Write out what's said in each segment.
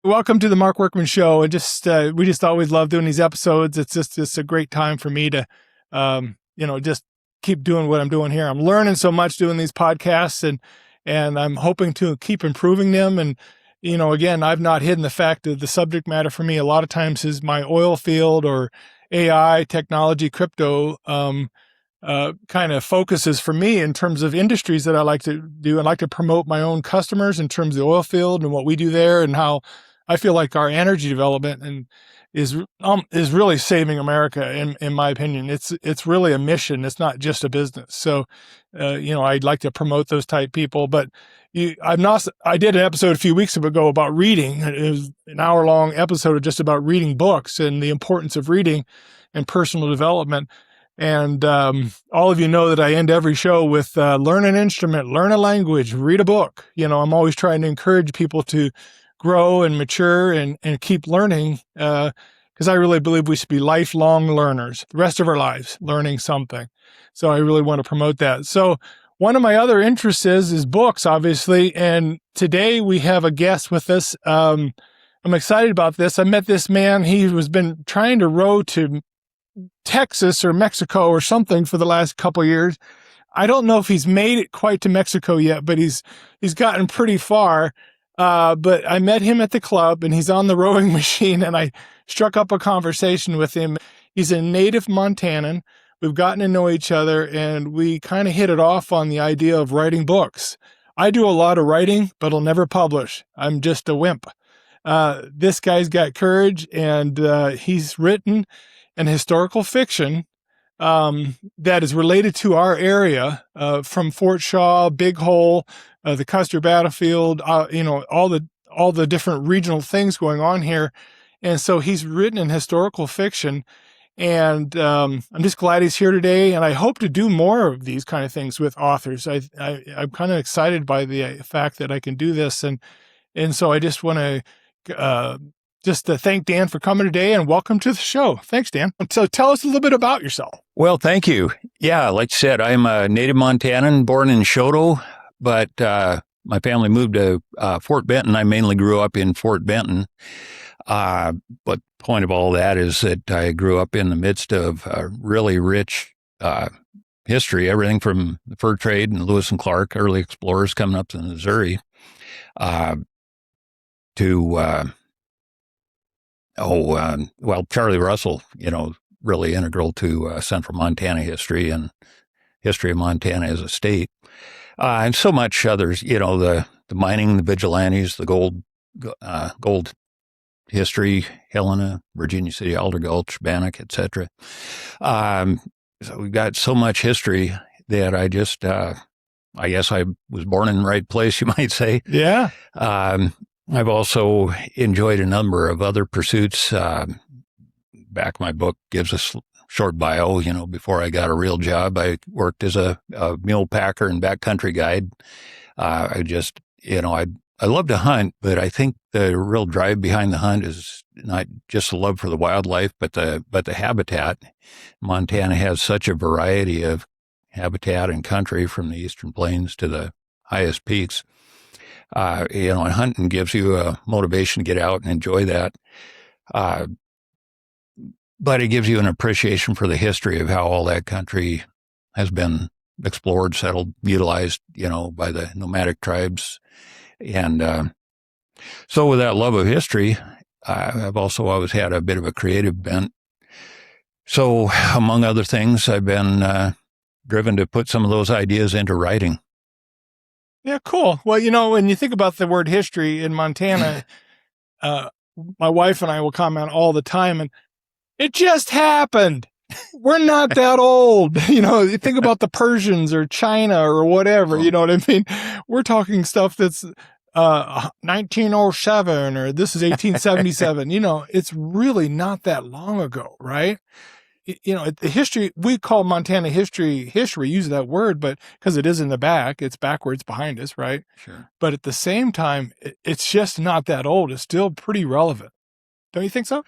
Welcome to the Mark Workman Show. And we just always love doing these episodes. It's a great time for me to, just keep doing what I'm doing here. I'm learning so much doing these podcasts, and I'm hoping to keep improving them. And, again, I've not hidden the fact that the subject matter for me a lot of times is my oil field or AI, technology, crypto, kind of focuses for me in terms of industries that I like to do. I like to promote my own customers in terms of the oil field and what we do there, and how I feel like our energy development is really saving America. In my opinion, it's really a mission. It's not just a business. So, I'd like to promote those type people. But I did an episode a few weeks ago about reading. It was an hour-long episode just about reading books and the importance of reading and personal development. And all of you know that I end every show with learn an instrument, learn a language, read a book. I'm always trying to encourage people to grow and mature and keep learning, because I really believe we should be lifelong learners, the rest of our lives, learning something. So I really want to promote that. So one of my other interests is books, obviously. And today we have a guest with us. I'm excited about this. I met this man. He has been trying to row to Texas or Mexico or something for the last couple of years. I don't know if he's made it quite to Mexico yet, but he's gotten pretty far. But I met him at the club, and he's on the rowing machine, and I struck up a conversation with him. He's a native Montanan. We've gotten to know each other, and we kind of hit it off on the idea of writing books. I do a lot of writing, but I'll never publish. I'm just a wimp. This guy's got courage, and he's written an historical fiction that is related to our area, from Fort Shaw, Big Hole, the Custer battlefield, all the different regional things going on here. And so he's written an historical fiction, and I'm just glad he's here today. And I hope to do more of these kind of things with authors. I'm kind of excited by the fact that I can do this. And so I just want to thank Dan for coming today, and welcome to the show. Thanks, Dan. So tell us a little bit about yourself. Well, thank you. Yeah, like you said, I'm a native Montanan, born in Choteau, but my family moved to Fort Benton. I mainly grew up in Fort Benton. But the point of all that is that I grew up in the midst of really rich history, everything from the fur trade and Lewis and Clark, early explorers coming up to Missouri, to Charlie Russell, really integral to central Montana history and history of Montana as a state. And so much others, the mining, the vigilantes, the gold history, Helena, Virginia City, Alder Gulch, Bannock, etc. So we've got so much history that I just, I guess I was born in the right place, you might say. Yeah. I've also enjoyed a number of other pursuits. Back my book gives a short bio. Before I got a real job, I worked as a mule packer and backcountry guide. I love to hunt, but I think the real drive behind the hunt is not just a love for the wildlife, but the habitat. Montana has such a variety of habitat and country, from the eastern plains to the highest peaks. And hunting gives you a motivation to get out and enjoy that. But it gives you an appreciation for the history of how all that country has been explored, settled, utilized, by the nomadic tribes. And so with that love of history, I've also always had a bit of a creative bent. So among other things, I've been driven to put some of those ideas into writing. Yeah, cool. Well, when you think about the word history in Montana, my wife and I will comment all the time, and it just happened. We're not that old. You think about the Persians or China or whatever, you know what I mean? We're talking stuff that's 1907 or this is 1877. It's really not that long ago, right? The history, we call Montana history, use that word, but because it is in the back, it's backwards behind us, right? Sure. But at the same time, it's just not that old. It's still pretty relevant. Don't you think so?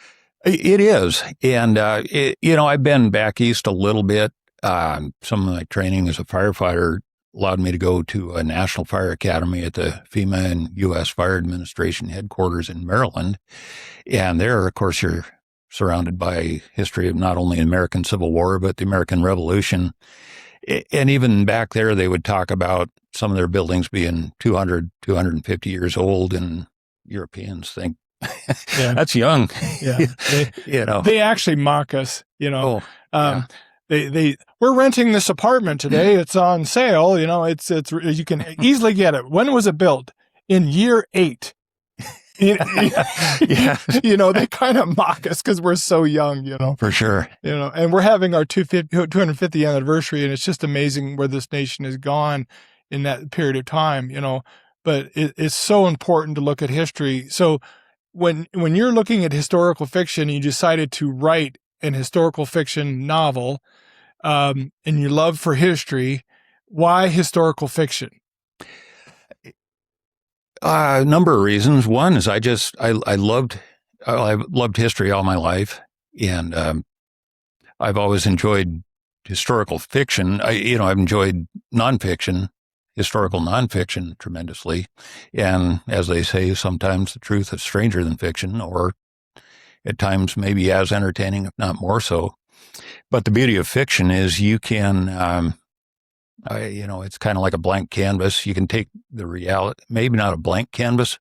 It is. And, I've been back east a little bit. Some of my training as a firefighter allowed me to go to a National Fire Academy at the FEMA and U.S. Fire Administration headquarters in Maryland. And there, of course, you're surrounded by history of not only the American Civil War, but the American Revolution. And even back there, they would talk about some of their buildings being 200, 250 years old, and Europeans think, that's young. Yeah. They actually mock us, we're renting this apartment today. It's on sale. You can easily get it. When was it built? In year 8. They kind of mock us because we're so young, For sure. And we're having our 250th anniversary, and it's just amazing where this nation has gone in that period of time, but it's so important to look at history. So when you're looking at historical fiction, you decided to write an historical fiction novel, and your love for history, why historical fiction? A number of reasons. One is I loved history all my life, and I've always enjoyed historical fiction. I've enjoyed historical nonfiction tremendously, and as they say, sometimes the truth is stranger than fiction, or at times maybe as entertaining, if not more so. But the beauty of fiction is you can. It's kind of like a blank canvas. You can take the reality, maybe not a blank canvas,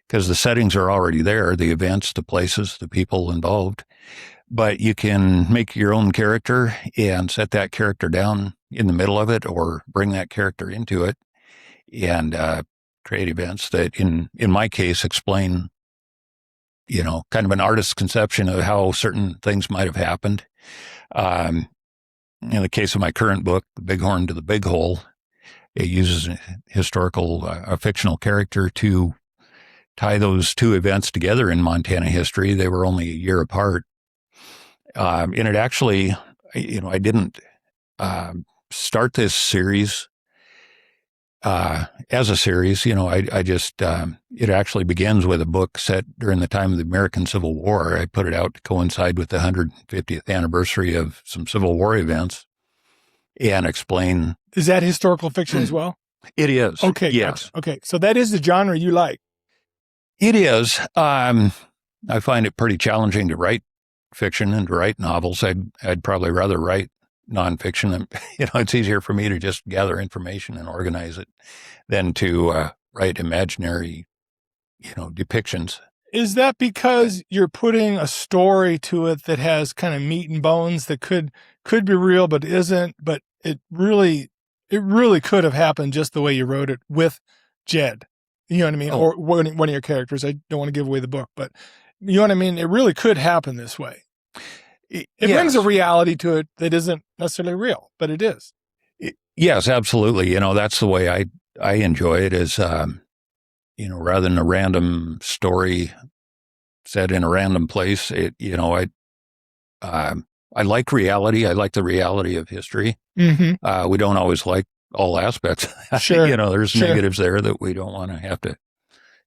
because the settings are already there, the events, the places, the people involved. But you can make your own character and set that character down in the middle of it, or bring that character into it, and create events that, in my case, explain, kind of an artist's conception of how certain things might have happened. In the case of my current book, The Bighorn to the Big Hole, it uses a fictional character to tie those two events together in Montana history. They were only a year apart. And it actually, I didn't start this series as a series. I just, it actually begins with a book set during the time of the American Civil War. I put it out to coincide with the 150th anniversary of some Civil War events and explain. Is that historical fiction as well? It is. Okay. Yes. Gotcha. Okay. So that is the genre you like. It is. I find it pretty challenging to write fiction and to write novels. I'd probably rather write nonfiction. It's easier for me to just gather information and organize it than to write imaginary, depictions. Is that because you're putting a story to it that has kind of meat and bones that could be real but isn't, but it really could have happened just the way you wrote it with Jed? You know what I mean? Or one of your characters. I don't want to give away the book, but you know what I mean? It really could happen this way. It brings a reality to it that isn't necessarily real, but it is. Yes, absolutely. That's the way I enjoy it is, rather than a random story set in a random place, I like reality. I like the reality of history. Mm-hmm. We don't always like all aspects. Sure. There's negatives there that we don't want to have to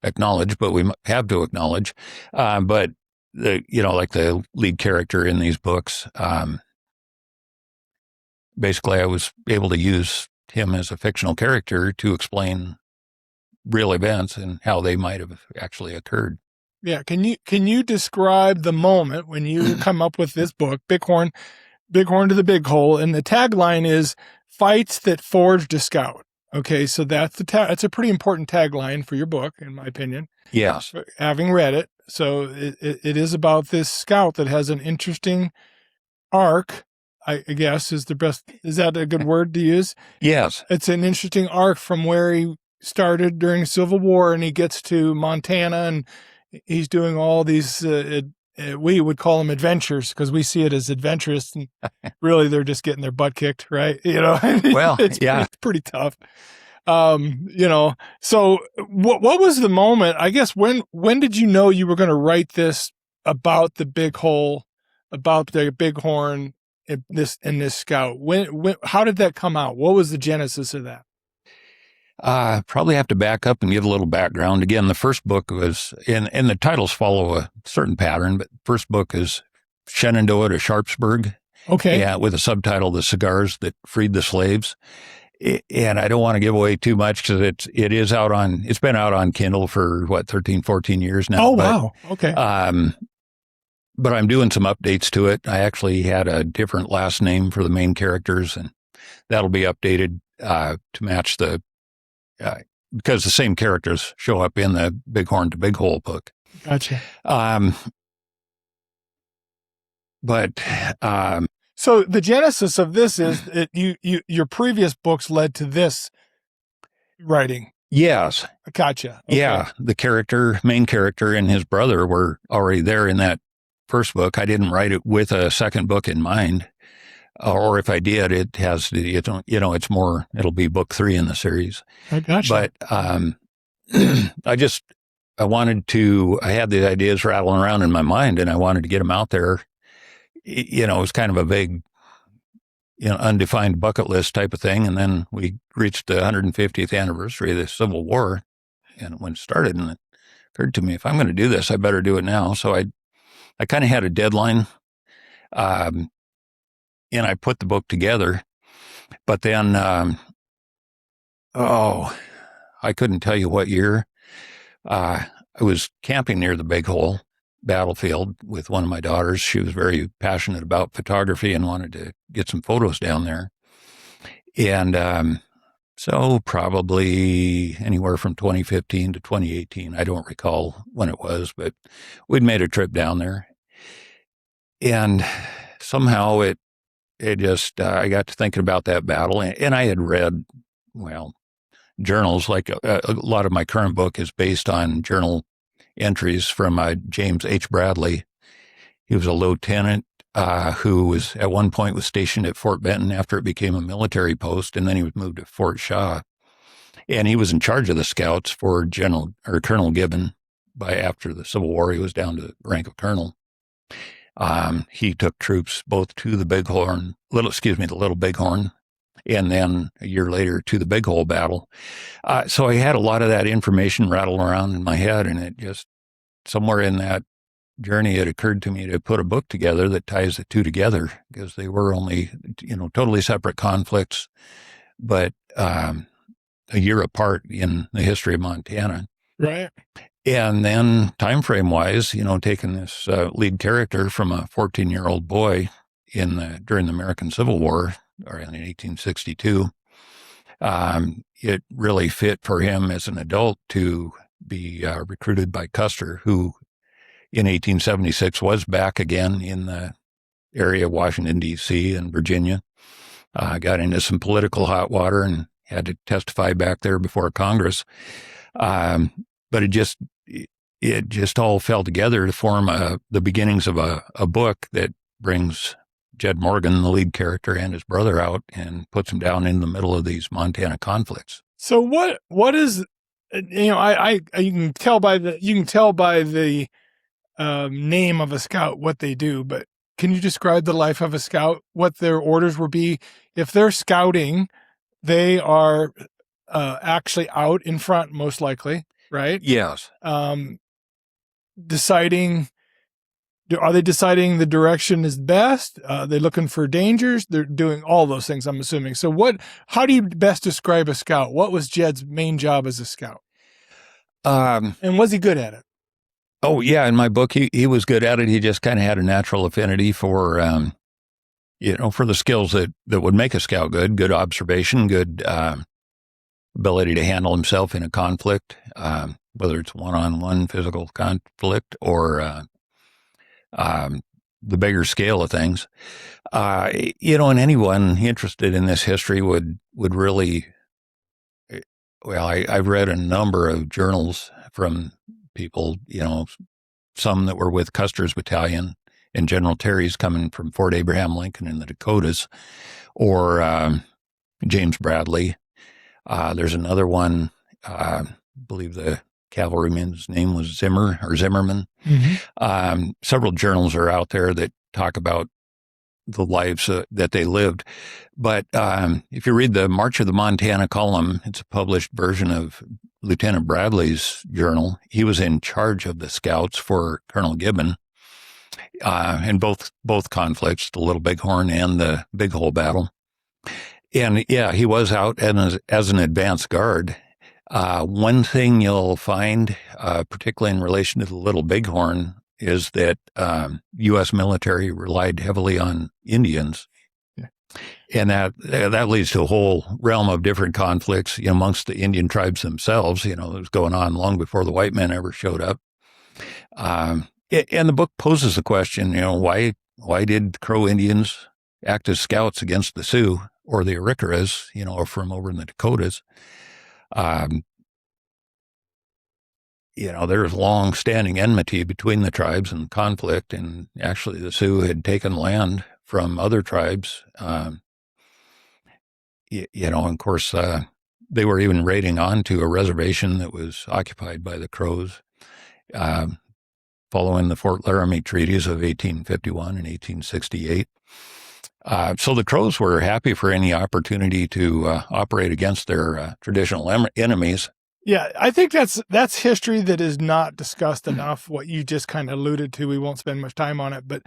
acknowledge, but we have to acknowledge. But like the lead character in these books, basically I was able to use him as a fictional character to explain real events and how they might have actually occurred. Yeah. Can you describe the moment when you come up with this book, Bighorn to the Big Hole, and the tagline is "Fights that Forged a Scout"? Okay, so that's that's a pretty important tagline for your book, in my opinion. Yes, having read it, so it is about this scout that has an interesting arc. I guess is that a good word to use? Yes, it's an interesting arc from where he started during the Civil War, and he gets to Montana, and he's doing all these, we would call them adventures because we see it as adventurous, and really they're just getting their butt kicked, right? Well, it's yeah. pretty tough. So what was the moment, I guess, when did you know you were going to write this about the big hole, about the bighorn, and this scout? When, how did that come out? What was the genesis of that? Probably have to back up and give a little background. Again, the first book was, and the titles follow a certain pattern, but first book is Shenandoah to Sharpsburg. Okay. Yeah, with a subtitle, The Cigars That Freed the Slaves. and I don't want to give away too much because it's been out on Kindle for 13, 14 years now. Oh, wow. Okay. But I'm doing some updates to it. I actually had a different last name for the main characters, and that'll be updated to match because the same characters show up in the Bighorn to Big Hole book. Gotcha. So the genesis of this is that your previous books led to this writing. Yes. Gotcha. Okay. Yeah. The main character and his brother were already there in that first book. I didn't write it with a second book in mind. Or if I did, it's more, it'll be book 3 in the series. I gotcha. But, I had the ideas rattling around in my mind and I wanted to get them out there. It was kind of a vague, undefined bucket list type of thing. And then we reached the 150th anniversary of the Civil War and when it started, and it occurred to me, if I'm going to do this, I better do it now. So I kind of had a deadline, and I put the book together, but then, I couldn't tell you what year. I was camping near the Big Hole battlefield with one of my daughters. She was very passionate about photography and wanted to get some photos down there. And so probably anywhere from 2015 to 2018. I don't recall when it was, but we'd made a trip down there. And somehow it just, I got to thinking about that battle. And I had read, journals, like a lot of my current book is based on journal entries from James H. Bradley. He was a lieutenant who was at one point was stationed at Fort Benton after it became a military post, and then he was moved to Fort Shaw. And he was in charge of the scouts for Colonel Gibbon. After the Civil War, he was down to the rank of colonel. He took troops both to the the Little Bighorn, and then a year later to the Big Hole battle. So I had a lot of that information rattled around in my head, and it just, somewhere in that journey, it occurred to me to put a book together that ties the two together, because they were only, totally separate conflicts, but a year apart in the history of Montana. Right. And then time frame wise, taking this lead character from a 14-year-old boy during the American Civil War, or in 1862, it really fit for him as an adult to be recruited by Custer, who in 1876 was back again in the area of Washington, D.C. and Virginia. Got into some political hot water and had to testify back there before Congress. But it just all fell together to form the beginnings of a book that brings Jed Morgan, the lead character, and his brother out and puts them down in the middle of these Montana conflicts. So what is, you can tell by the name of a scout what they do, but can you describe the life of a scout, what their orders would be? If they're scouting, they are actually out in front, most likely, right? Yes. Are they deciding the direction is best? Are they looking for dangers? They're doing all those things, I'm assuming. So how do you best describe a scout? What was Jed's main job as a scout? And was he good at it? Oh, yeah. In my book, he was good at it. He just kind of had a natural affinity for, for the skills that would make a scout good observation, good ability to handle himself in a conflict, whether it's one-on-one physical conflict or the bigger scale of things. And anyone interested in this history would really, I've read a number of journals from people, some that were with Custer's battalion and General Terry's coming from Fort Abraham Lincoln in the Dakotas, or James Bradley. There's another one, I believe the cavalryman's name was Zimmerman. Mm-hmm. Several journals are out there that talk about the lives that they lived. But if you read the March of the Montana column, it's a published version of Lieutenant Bradley's journal. He was in charge of the scouts for Colonel Gibbon in both conflicts, the Little Bighorn and the Big Hole battle. And yeah, he was out as an advance guard. One thing you'll find, particularly in relation to the Little Bighorn, is that U.S. military relied heavily on Indians. Yeah. And that leads to a whole realm of different conflicts amongst the Indian tribes themselves. That was going on long before the white men ever showed up. And the book poses the question, why did Crow Indians act as scouts against the Sioux or the Arikaras, from over in the Dakotas? There's long-standing enmity between the tribes and conflict, and actually the Sioux had taken land from other tribes. And of course, they were even raiding onto a reservation that was occupied by the Crows, following the Fort Laramie treaties of 1851 and 1868. So the Crows were happy for any opportunity to operate against their traditional enemies. Yeah, I think that's history that is not discussed enough. What you just kind of alluded to, we won't spend much time on it, but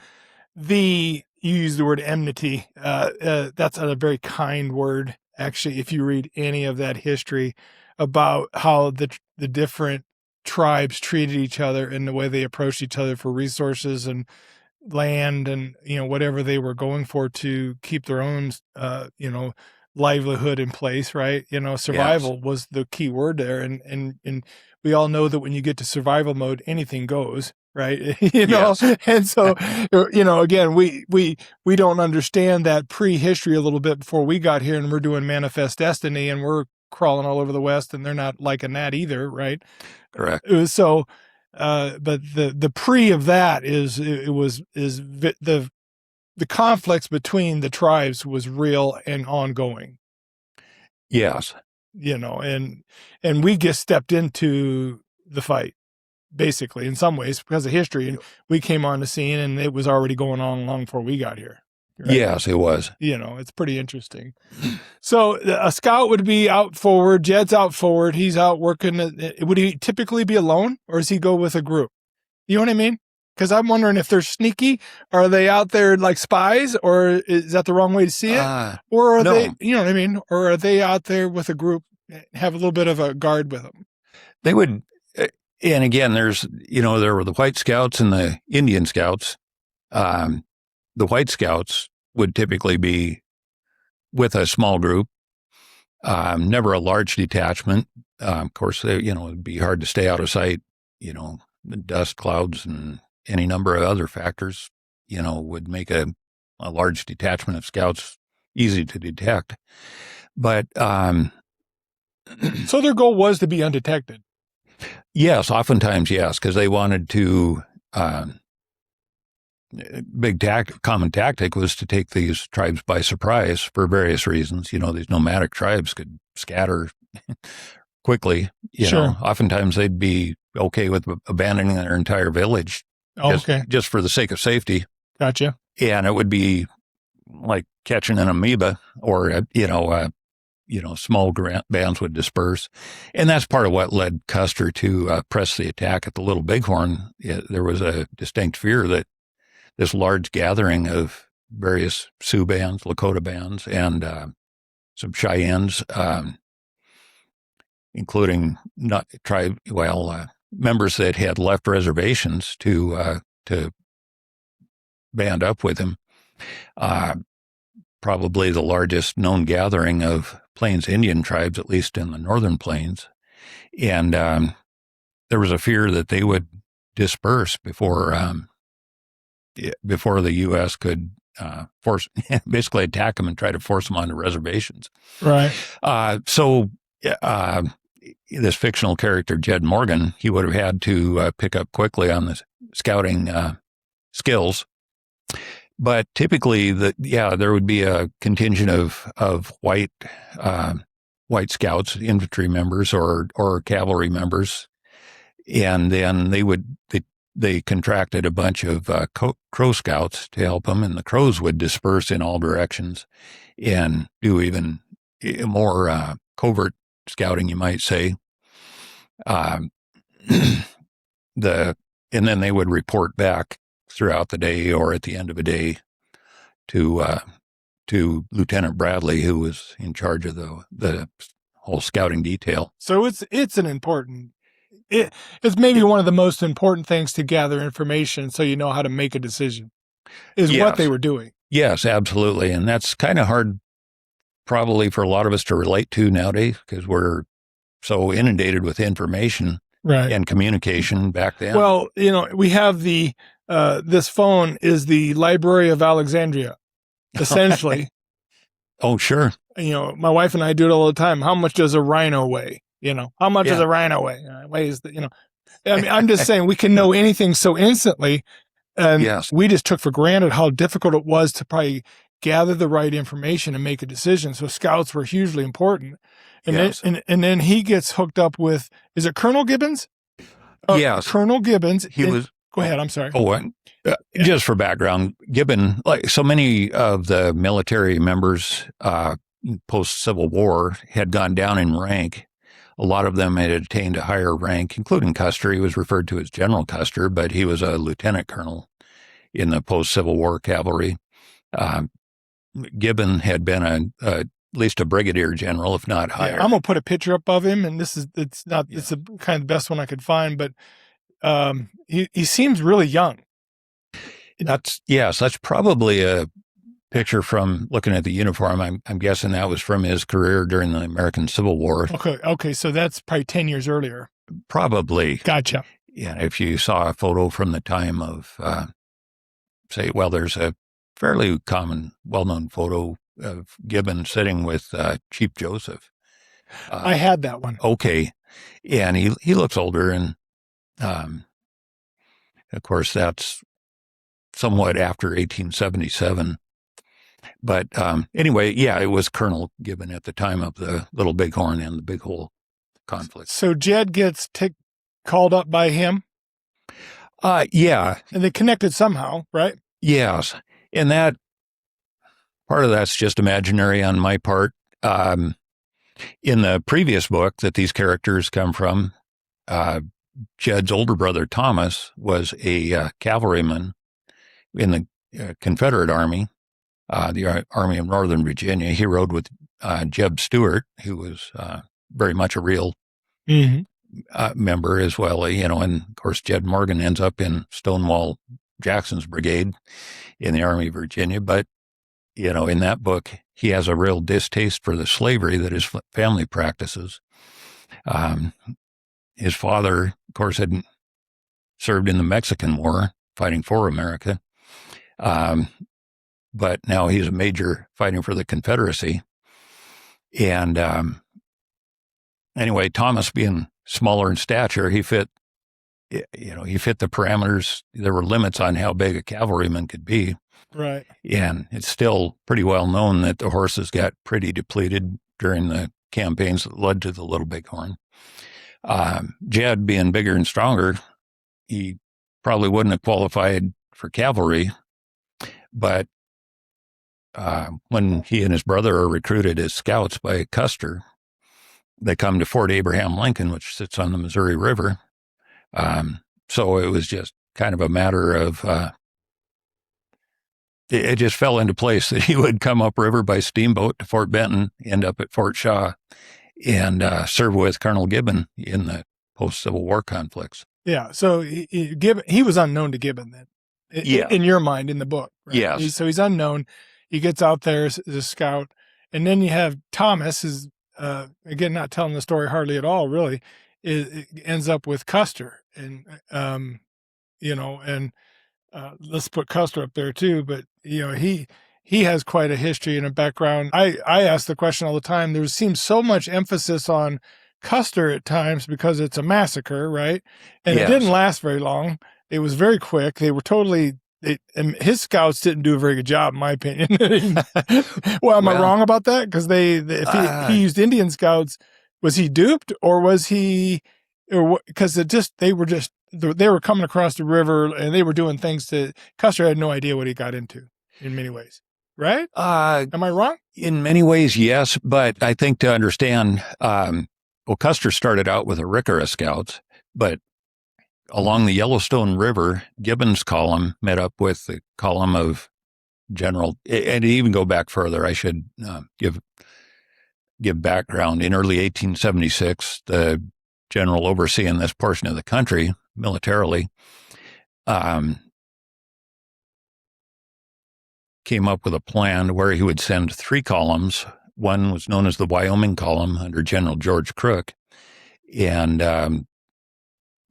you use the word enmity. That's a very kind word, actually. If you read any of that history about how the different tribes treated each other and the way they approached each other for resources and land and whatever they were going for to keep their own livelihood in place, right? Survival Yes. was the key word there. And we all know that when you get to survival mode, anything goes, right? Yes. And so, again, we don't understand that prehistory a little bit before we got here, and we're doing Manifest Destiny and we're crawling all over the West, and they're not liking that either, right? Correct. So, but the pre of that is the conflicts between the tribes was real and ongoing. Yes. And we just stepped into the fight, basically, in some ways, because of history. And we came on the scene, and it was already going on long before we got here. Right? Yes, it was. It's pretty interesting. So a scout would be out forward. Jed's out forward. He's out working. Would he typically be alone, or does he go with a group? You know what I mean? Because I'm wondering if they're sneaky. Are they out there like spies, or is that the wrong way to see it? Or are they, you know what I mean? Or are they out there with a group, have a little bit of a guard with them? They would, and again, there were the White Scouts and the Indian Scouts. The White Scouts would typically be with a small group, never a large detachment. Of course, it'd be hard to stay out of sight, the dust clouds and any number of other factors, would make a large detachment of scouts easy to detect. But so their goal was to be undetected. Yes, oftentimes, yes, because they wanted to. Common tactic was to take these tribes by surprise for various reasons. These nomadic tribes could scatter quickly. Sure. Oftentimes they'd be okay with abandoning their entire village. Just for the sake of safety. Gotcha. And it would be like catching an amoeba, or small bands would disperse, and that's part of what led Custer to press the attack at the Little Bighorn. There was a distinct fear that this large gathering of various Sioux bands, Lakota bands, and some Cheyennes, including members that had left reservations to band up with him. Probably the largest known gathering of Plains Indian tribes, at least in the northern plains. And there was a fear that they would disperse before the U.S. could basically attack them and try to force them onto reservations. Right. So this fictional character, Jed Morgan, he would have had to pick up quickly on the scouting skills. But typically, there would be a contingent of white scouts, infantry members, or cavalry members, and then they contracted a bunch of Crow scouts to help them, and the Crows would disperse in all directions and do even more covert scouting, you might say. And then they would report back throughout the day or at the end of a day to to Lieutenant Bradley, who was in charge of the whole scouting detail. So it's an important. It's maybe one of the most important things to gather information so you know how to make a decision. Is what they were doing. Yes, absolutely, and that's kind of hard, probably for a lot of us to relate to nowadays because we're so inundated with information and communication back then. Well, we have this phone is the Library of Alexandria, essentially. Oh, sure. My wife and I do it all the time. How much does a rhino weigh? How much does a rhino weigh? It weighs I mean, I'm just saying we can know anything so instantly. And we just took for granted how difficult it was to probably gather the right information and make a decision. So scouts were hugely important. And then he gets hooked up with, is it Colonel Gibbons? Yes. Colonel Gibbons. He was. Go ahead. I'm sorry. Just for background, Gibbon, like so many of the military members post-Civil War, had gone down in rank. A lot of them had attained a higher rank, including Custer. He was referred to as General Custer, but he was a lieutenant colonel in the post-Civil War cavalry. Gibbon had been at least a brigadier general, if not higher. I'm gonna put a picture up of him, and it's the kind of best one I could find, but he seems really young. That's probably a picture from looking at the uniform. I'm guessing that was from his career during the American Civil War. Okay, so that's probably 10 years earlier. Probably. Gotcha. Yeah, if you saw a photo from the time of, there's a fairly common, well-known photo of Gibbon sitting with Chief Joseph. I had that one. Okay. Yeah, and he looks older, and of course, that's somewhat after 1877. But anyway, it was Colonel Gibbon at the time of the Little Bighorn and the Big Hole conflict. So Jed gets called up by him? Yeah. And they connected somehow, right? Yes. And that part of that's just imaginary on my part. In the previous book that these characters come from, Jed's older brother, Thomas, was a cavalryman in the Confederate Army, the Army of Northern Virginia. He rode with Jeb Stuart, who was very much a real member as well, and of course, Jed Morgan ends up in Stonewall Jackson's brigade in the Army of Virginia. But, in that book, he has a real distaste for the slavery that his family practices. His father, of course, had served in the Mexican War, fighting for America. But now he's a major fighting for the Confederacy. And anyway, Thomas being smaller in stature, he fit the parameters. There were limits on how big a cavalryman could be. Right. And it's still pretty well known that the horses got pretty depleted during the campaigns that led to the Little Bighorn. Jed, being bigger and stronger, he probably wouldn't have qualified for cavalry. But when he and his brother are recruited as scouts by Custer, they come to Fort Abraham Lincoln, which sits on the Missouri River. So it was just kind of a matter of, it just fell into place that he would come upriver by steamboat to Fort Benton, end up at Fort Shaw, and serve with Colonel Gibbon in the post-Civil War conflicts. Yeah, so he was unknown to Gibbon then, in your mind, in the book. Right? Yes. So he's unknown. He gets out there as a scout. And then you have Thomas, again, not telling the story hardly at all, really, it ends up with Custer. And, let's put Custer up there too. But, he has quite a history and a background. I ask the question all the time. There seems so much emphasis on Custer at times because it's a massacre, right? And It didn't last very long. It was very quick. They were and his scouts didn't do a very good job, in my opinion. Well, am I wrong about that? Because if he used Indian scouts, was he duped, or was he? Because they were coming across the river and they were doing things that Custer had no idea what he got into in many ways, right? Am I wrong? In many ways, yes, but I think to understand, Custer started out with a Ricker of scouts, but along the Yellowstone River, Gibbon's column met up with the column of general, and to even go back further, I should give background. In early 1876, the general overseeing this portion of the country militarily came up with a plan where he would send 3 columns. One was known as the Wyoming column under General George Crook. And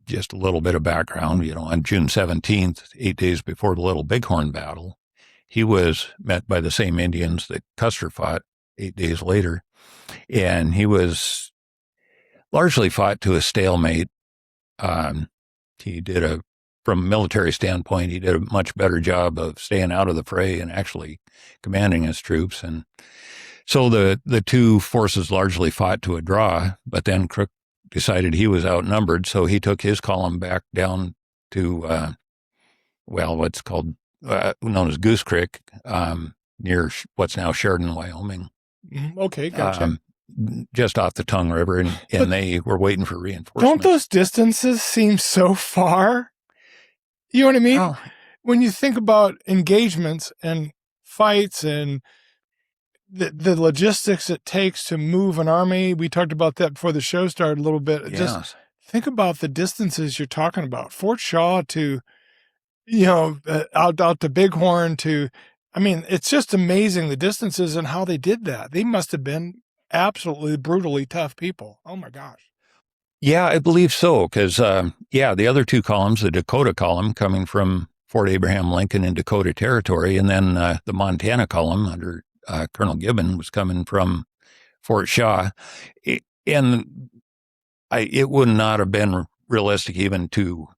just a little bit of background, on June 17th, 8 days before the Little Bighorn battle, he was met by the same Indians that Custer fought 8 days later. And he was largely fought to a stalemate. He did from a military standpoint, he did a much better job of staying out of the fray and actually commanding his troops. And so the two forces largely fought to a draw, but then Crook decided he was outnumbered, so he took his column back down to, what's called, known as Goose Creek, near what's now Sheridan, Wyoming. Okay, gotcha. Just off the Tongue River, and they were waiting for reinforcements. Don't those distances seem so far? You know what I mean? Oh. When you think about engagements and fights and the logistics it takes to move an army, we talked about that before the show started a little bit. Yes. Just think about the distances you're talking about. Fort Shaw to, out to Bighorn to, it's just amazing the distances and how they did that. They must have been absolutely brutally tough people. Oh my gosh. Yeah, I believe so. Because, the other 2 columns, the Dakota column coming from Fort Abraham Lincoln in Dakota Territory, and then the Montana column under Colonel Gibbon was coming from Fort Shaw. It would not have been realistic even to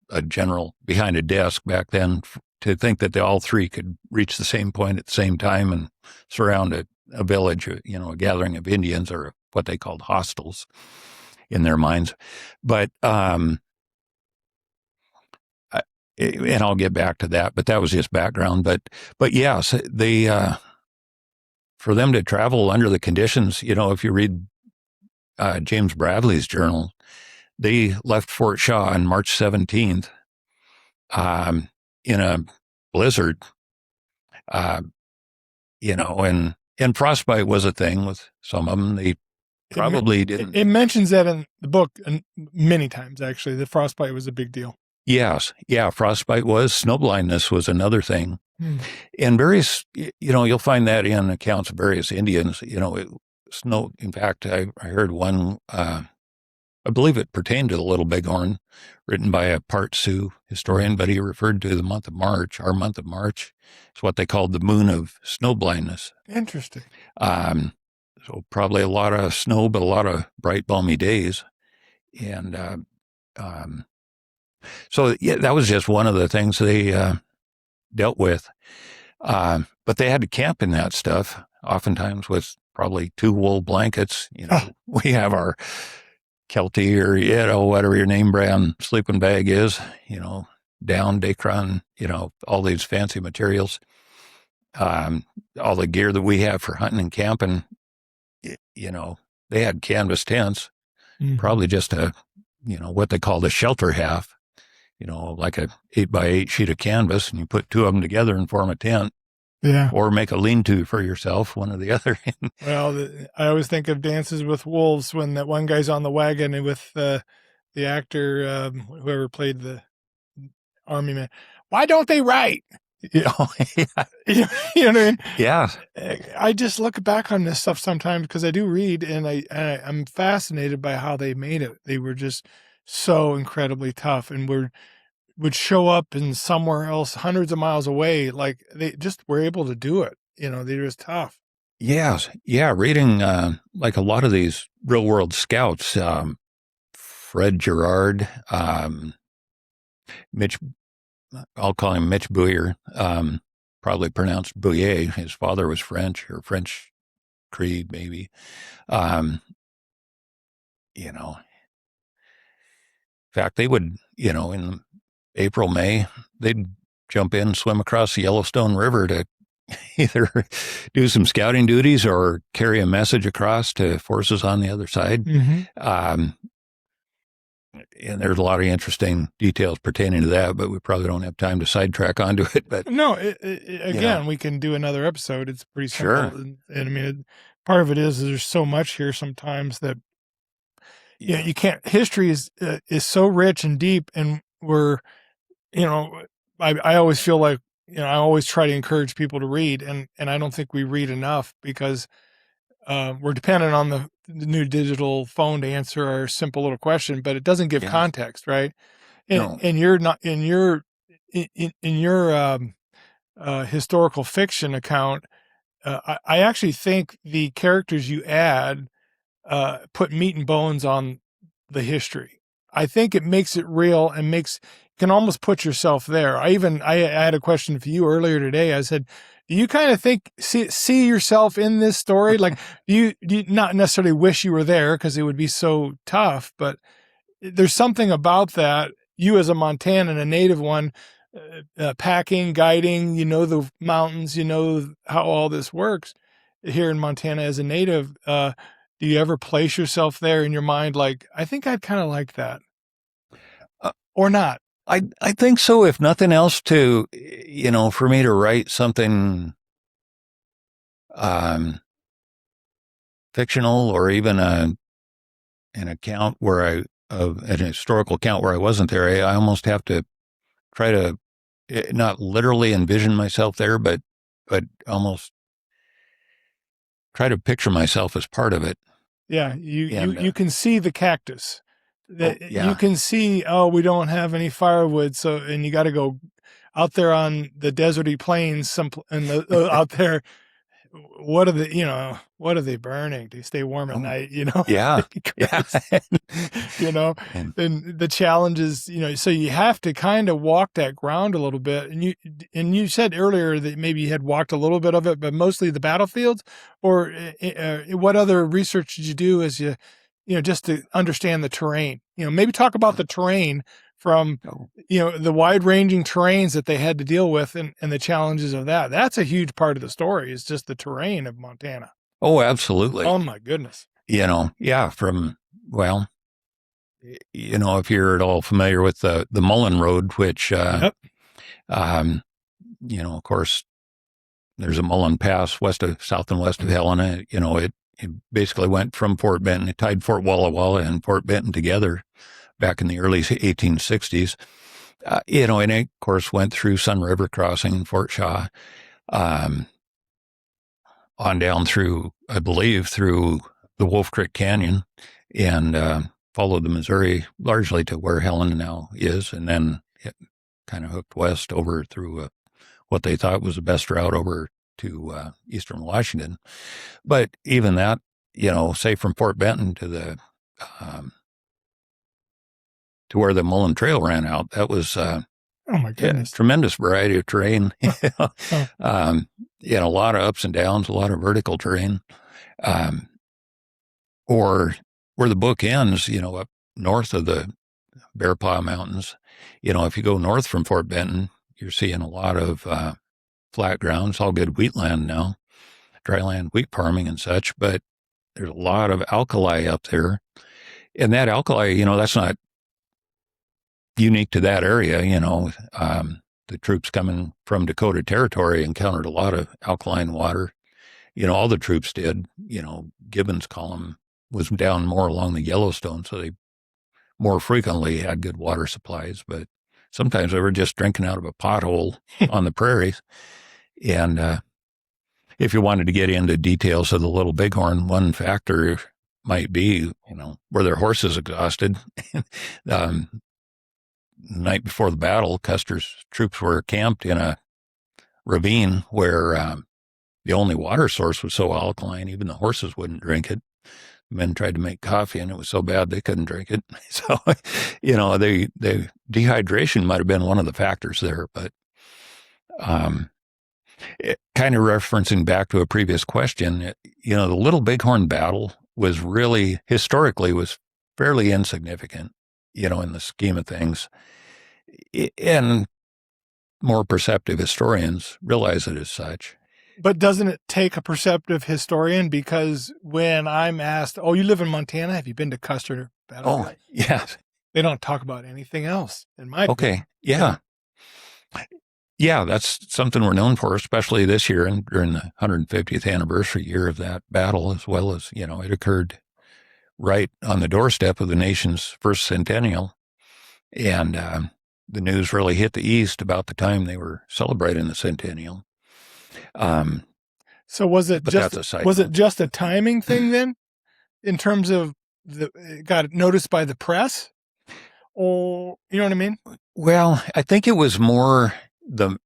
a general behind a desk back then to think that all 3 could reach the same point at the same time and surround a village, a gathering of Indians, or what they called hostiles in their minds. But, and I'll get back to that, but that was just background. But yes, they, for them to travel under the conditions, if you read James Bradley's journal, they left Fort Shaw on March 17th in a blizzard, and frostbite was a thing with some of them. They probably didn't. It mentions that in the book many times, actually. The frostbite was a big deal. Yes. Yeah, frostbite was. Snow blindness was another thing. And various, you'll find that in accounts of various Indians, snow. In fact, I heard one, I believe it pertained to the Little Bighorn, written by a part Sioux historian, but he referred to the month of March. Our month of March is what they called the moon of snow blindness. Interesting. So probably a lot of snow, but a lot of bright, balmy days. And so, yeah, that was just one of the things they dealt with. But they had to camp in that stuff, oftentimes with probably 2 wool blankets. We have our Kelty or, whatever your name brand sleeping bag is, Down, Dacron, all these fancy materials. All the gear that we have for hunting and camping, they had canvas tents, probably just what they called a shelter half, like a 8x8 sheet of canvas, and you put 2 of them together and form a tent. Yeah. Or make a lean-to for yourself, one or the other. Well, I always think of Dances with Wolves when that one guy's on the wagon with the actor, whoever played the army man. Why don't they write? Yeah. You know what I mean? Yeah. I just look back on this stuff sometimes because I do read, and I'm fascinated by how they made it. They were just so incredibly tough, and would show up in somewhere else hundreds of miles away. Like they just were able to do it. They're just tough. Yes. Yeah. Reading, like a lot of these real world scouts, Fred Gerard, I'll call him Mitch Bouyer, probably pronounced Bouyer. His father was French, or French Creed, maybe. In fact, they would, in April, May, they'd jump in, swim across the Yellowstone River to either do some scouting duties or carry a message across to forces on the other side. Mm-hmm. and there's a lot of interesting details pertaining to that, but we probably don't have time to sidetrack onto it. But No, again, we can do another episode. It's pretty simple. Sure. And I mean, part of it is there's so much here sometimes that you can't, history is so rich and deep, and you know, I always feel like, I always try to encourage people to read, and I don't think we read enough because we're dependent on the new digital phone to answer our simple little question, but it doesn't give Yeah. context, right? No. And you're not in your historical fiction account. I actually think the characters you add put meat and bones on the history. I think it makes it real and you can almost put yourself there. I had a question for you earlier today. I said, do you kind of see yourself in this story? Like, do you not necessarily wish you were there because it would be so tough, but there's something about that. You as a Montanan, a native one, packing, guiding, the mountains, how all this works here in Montana as a native. Do you ever place yourself there in your mind? Like, I think I'd kind of like that or not. I think so. If nothing else to, for me to write something, fictional or even an account an historical account where I wasn't there, I almost have to try to not literally envision myself there, but almost try to picture myself as part of it. Yeah, you can see the cactus. Yeah. You can see, we don't have any firewood, and you got to go out there on the deserty plains, out there. What are they burning to stay warm at night? Yeah, yeah. And the challenges, so you have to kind of walk that ground a little bit. And you said earlier that maybe you had walked a little bit of it, but mostly the battlefields. Or what other research did you do as just to understand the terrain? Maybe talk about the terrain from, the wide ranging terrains that they had to deal with and the challenges of that. That's a huge part of the story, is just the terrain of Montana. Oh, absolutely. Oh my goodness. Yeah, if you're at all familiar with the Mullen Road, which, Yep. Of course, there's a Mullen Pass south and west of Helena. It basically went from Fort Benton. It tied Fort Walla Walla and Fort Benton together back in the early 1860s. And it, of course, went through Sun River Crossing and Fort Shaw, on down through, I believe, through the Wolf Creek Canyon, and followed the Missouri largely to where Helena now is, and then it kind of hooked west over through what they thought was the best route over to eastern Washington. But even that, say from Fort Benton to where the Mullen Trail ran out, that was oh my goodness, tremendous variety of terrain. A lot of ups and downs, a lot of vertical terrain. Or where the book ends, up north of the Bear Paw Mountains, if you go north from Fort Benton, you're seeing a lot of flat grounds, all good wheatland now, dryland wheat farming and such, but there's a lot of alkali up there. And that alkali, that's not unique to that area. The troops coming from Dakota Territory encountered a lot of alkaline water. All the troops did. Gibbon's column was down more along the Yellowstone, so they more frequently had good water supplies, but sometimes they were just drinking out of a pothole on the prairies. And if you wanted to get into details of the Little Bighorn, one factor might be, were their horses exhausted? The night before the battle, Custer's troops were camped in a ravine where the only water source was so alkaline, even the horses wouldn't drink it. Men tried to make coffee, and it was so bad they couldn't drink it. So, the dehydration might have been one of the factors there. But kind of referencing back to a previous question, the Little Bighorn battle was really, historically, was fairly insignificant, in the scheme of things. And more perceptive historians realize it as such. But doesn't it take a perceptive historian? Because when I'm asked, you live in Montana, have you been to Custer? Oh, yes. They don't talk about anything else, in my opinion. Okay. Yeah. Yeah, that's something we're known for, especially this year and during the 150th anniversary year of that battle, as well as, it occurred right on the doorstep of the nation's first centennial. And the news really hit the East about the time they were celebrating the centennial. So was it But that's a side note. just a timing thing then, in terms of it got noticed by the press, or you know what I mean? Well, I think it was more the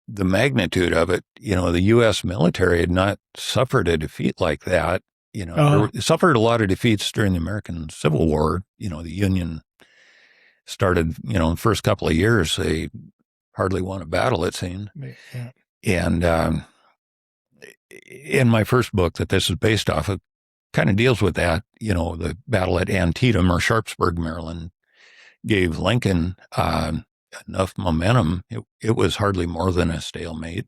magnitude of it. The U.S. military had not suffered a defeat like that. It suffered a lot of defeats during the American Civil War. The Union started, the first couple of years, they hardly won a battle, it seemed. Yeah. And in my first book that this is based off of, kind of deals with that. The battle at Antietam or Sharpsburg, Maryland, gave Lincoln enough momentum. It was hardly more than a stalemate,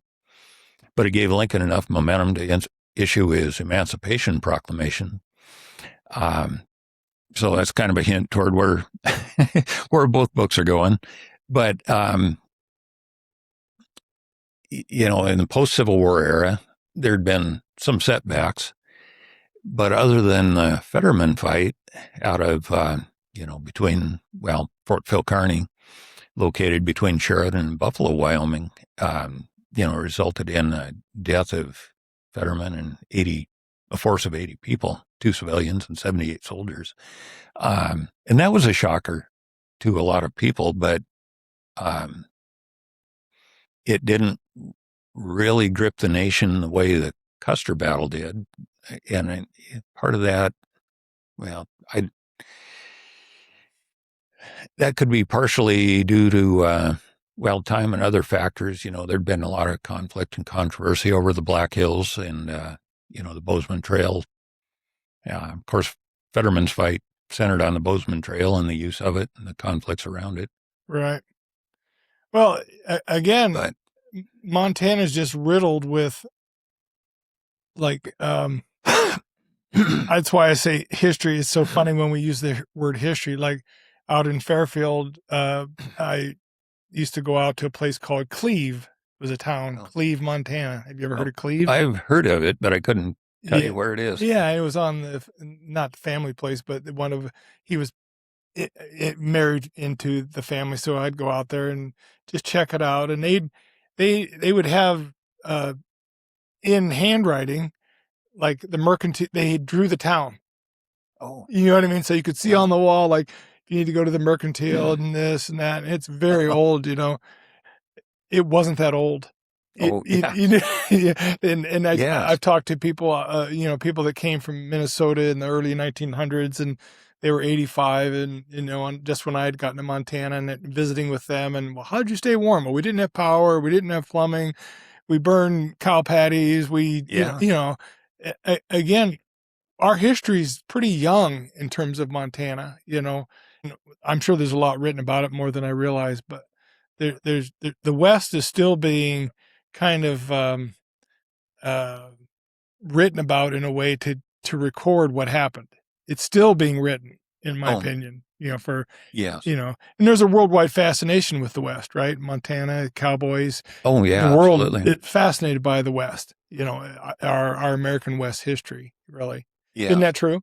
but it gave Lincoln enough momentum to issue his Emancipation Proclamation. So that's kind of a hint toward where where both books are going. But in the post-Civil War era, there'd been some setbacks, but other than the Fetterman fight out of between Fort Phil Kearny, located between Sheridan and Buffalo, Wyoming, resulted in the death of Fetterman and a force of 80 people, 2 civilians and 78 soldiers. And that was a shocker to a lot of people, but it didn't really grip the nation the way the Custer battle did. And part of that, that could be partially due to, time and other factors. There'd been a lot of conflict and controversy over the Black Hills and, the Bozeman Trail. Of course, Fetterman's fight centered on the Bozeman Trail and the use of it and the conflicts around it. Right. Well, again, Montana's just riddled with that's why I say history is so funny when we use the word history. Like out in Fairfield, I used to go out to a place called Cleve. It was a town, Cleve, Montana. Have you ever heard of Cleve? I've heard of it, but I couldn't tell you where it is. Yeah, it was on not the family place, but he was married into the family. So I'd go out there and just check it out. And they would have, in handwriting, like the mercantile, they drew the town. Oh, you know what I mean? So you could see on the wall, like, you need to go to the mercantile and this and that. And it's very old, It wasn't that old. I've talked to people, people that came from Minnesota in the early 1900s, and they were 85, and just when I had gotten to Montana and visiting with them, and how'd you stay warm? Well, we didn't have power, we didn't have plumbing, we burned cow patties, again, our history is pretty young in terms of Montana. I'm sure there's a lot written about it, more than I realize, but the West is still being kind of written about in a way to record what happened. It's still being written, in my opinion. Yes. And there's a worldwide fascination with the West, right? Montana, cowboys. Oh yeah, the world absolutely. It's fascinated by the West. Our American West history, really. Yeah. Isn't that true?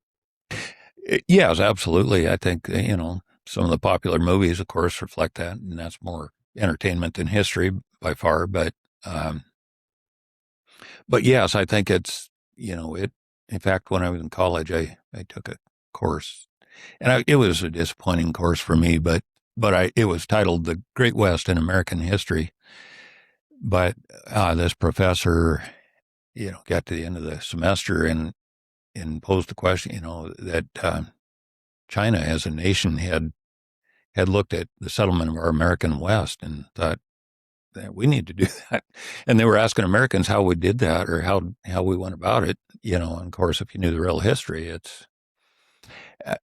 Yes, absolutely. I think some of the popular movies, of course, reflect that, and that's more entertainment than history by far. But yes, I think it's it. In fact, when I was in college, I took a course, and it was a disappointing course for me. But it was titled "The Great West in American History." But this professor, got to the end of the semester and posed the question, that China as a nation had looked at the settlement of our American West and thought that we need to do that. And they were asking Americans how we did that or how we went about it, and of course, if you knew the real history, it's, I